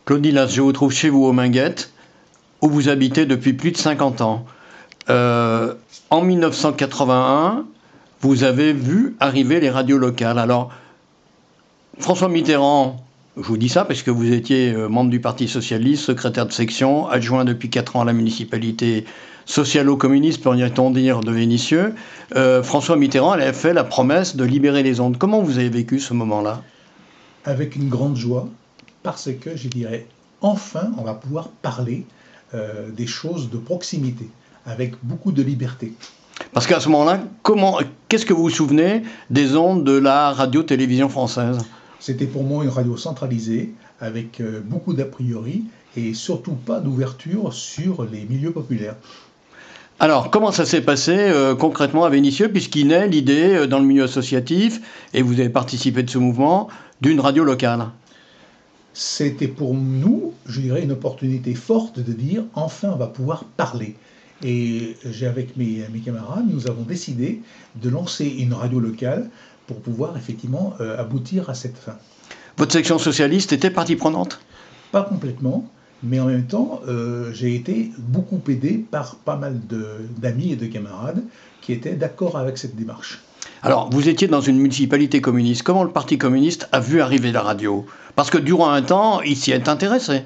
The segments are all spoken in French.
Claude Lilas, je vous trouve chez vous aux Minguettes, où vous habitez depuis plus de 50 ans. En 1981, vous avez vu arriver les radios locales. Alors, François Mitterrand, je vous dis ça parce que vous étiez membre du Parti Socialiste, secrétaire de section, adjoint depuis 4 ans à la municipalité socialo-communiste, pourrait-on dire, de Vénissieux. François Mitterrand avait fait la promesse de libérer les ondes. Comment vous avez vécu ce moment-là? Avec une grande joie, parce que je dirais, enfin, on va pouvoir parler des choses de proximité, avec beaucoup de liberté. Parce qu'à ce moment-là, qu'est-ce que vous vous souvenez des ondes de la radio-télévision française? C'était pour moi une radio centralisée, avec beaucoup d'a priori, et surtout pas d'ouverture sur les milieux populaires. Alors, comment ça s'est passé concrètement à Vénissieux, puisqu'il naît l'idée dans le milieu associatif, et vous avez participé de ce mouvement, d'une radio locale? C'était pour nous, je dirais, une opportunité forte de dire enfin on va pouvoir parler. Et avec mes camarades, nous avons décidé de lancer une radio locale pour pouvoir effectivement aboutir à cette fin. Votre section socialiste était partie prenante? Pas complètement, mais en même temps, j'ai été beaucoup aidé par pas mal d'amis et de camarades qui étaient d'accord avec cette démarche. Alors, vous étiez dans une municipalité communiste. Comment le Parti communiste a vu arriver la radio? Parce que durant un temps, il s'y est intéressé.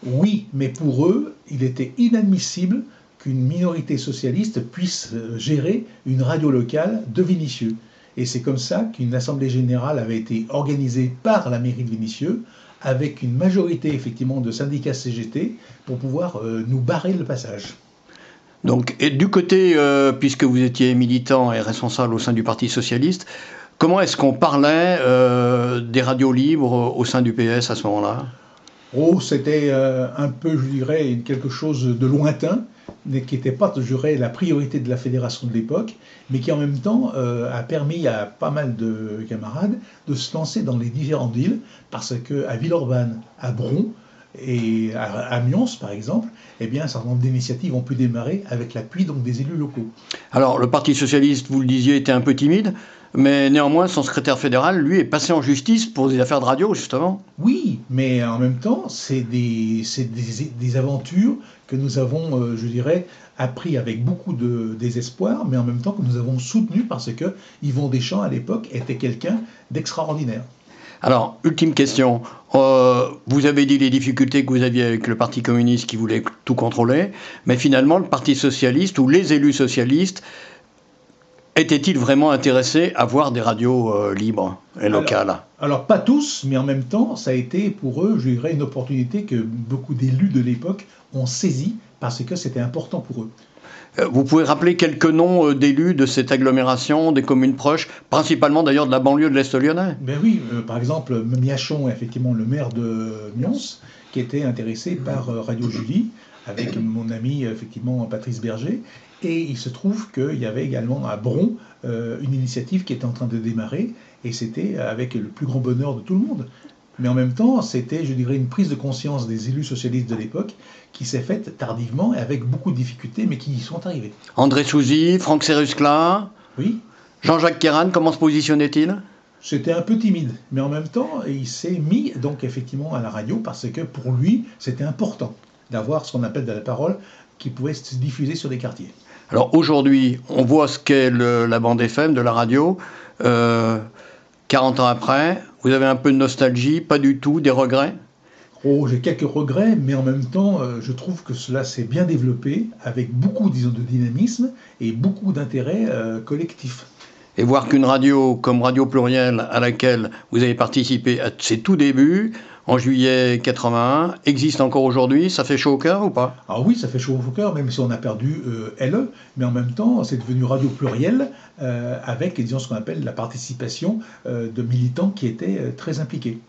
Oui, mais pour eux, il était inadmissible qu'une minorité socialiste puisse gérer une radio locale de Vénissieux. Et c'est comme ça qu'une assemblée générale avait été organisée par la mairie de Vénissieux, avec une majorité effectivement de syndicats CGT, pour pouvoir nous barrer le passage. Donc, et du côté, puisque vous étiez militant et responsable au sein du Parti socialiste, comment est-ce qu'on parlait des radios libres au sein du PS à ce moment-là? Oh, c'était un peu, je dirais, quelque chose de lointain, mais qui n'était pas, je dirais, la priorité de la fédération de l'époque, mais qui en même temps a permis à pas mal de camarades de se lancer dans les différentes villes, parce qu'à Villeurbanne, à Bron et à Amiens, par exemple, eh bien, un certain nombre d'initiatives ont pu démarrer avec l'appui donc des élus locaux. Alors, le Parti socialiste, vous le disiez, était un peu timide, mais néanmoins, son secrétaire fédéral, lui, est passé en justice pour des affaires de radio, justement. Oui, mais en même temps, c'est des aventures que nous avons, je dirais, appris avec beaucoup de désespoir, mais en même temps que nous avons soutenu parce que Yvon Deschamps, à l'époque, était quelqu'un d'extraordinaire. Alors, ultime question. Vous avez dit les difficultés que vous aviez avec le Parti communiste qui voulait tout contrôler, mais finalement, le Parti socialiste ou les élus socialistes étaient-ils vraiment intéressés à voir des radios libres et locales? Alors, pas tous, mais en même temps, ça a été pour eux, je dirais, une opportunité que beaucoup d'élus de l'époque ont saisie parce que c'était important pour eux. Vous pouvez rappeler quelques noms d'élus de cette agglomération, des communes proches, principalement d'ailleurs de la banlieue de l'Est lyonnais? Ben oui, par exemple, Miachon, effectivement, le maire de Mions, qui était intéressé par Radio Julie, avec mon ami, effectivement, Patrice Berger. Et il se trouve qu'il y avait également à Bron une initiative qui était en train de démarrer, et c'était avec le plus grand bonheur de tout le monde. Mais en même temps, c'était, je dirais, une prise de conscience des élus socialistes de l'époque qui s'est faite tardivement et avec beaucoup de difficultés, mais qui y sont arrivés. André Souzy, Franck Seruscla, Oui. Jean-Jacques Kéran, comment se positionnait-il? C'était un peu timide, mais en même temps, il s'est mis donc effectivement à la radio parce que pour lui, c'était important d'avoir ce qu'on appelle de la parole qui pouvait se diffuser sur des quartiers. Alors aujourd'hui, on voit ce qu'est la bande FM de la radio. 40 ans après, vous avez un peu de nostalgie, pas du tout, des regrets? Oh, j'ai quelques regrets, mais en même temps, je trouve que cela s'est bien développé avec beaucoup, disons, de dynamisme et beaucoup d'intérêt collectif. Et voir qu'une radio comme Radio Pluriel, à laquelle vous avez participé à ses tout débuts, en juillet 81, existe encore aujourd'hui, ça fait chaud au cœur ou pas? Ah oui, ça fait chaud au cœur, même si on a perdu LE, mais en même temps, c'est devenu Radio Pluriel avec, disons, ce qu'on appelle la participation de militants qui étaient très impliqués.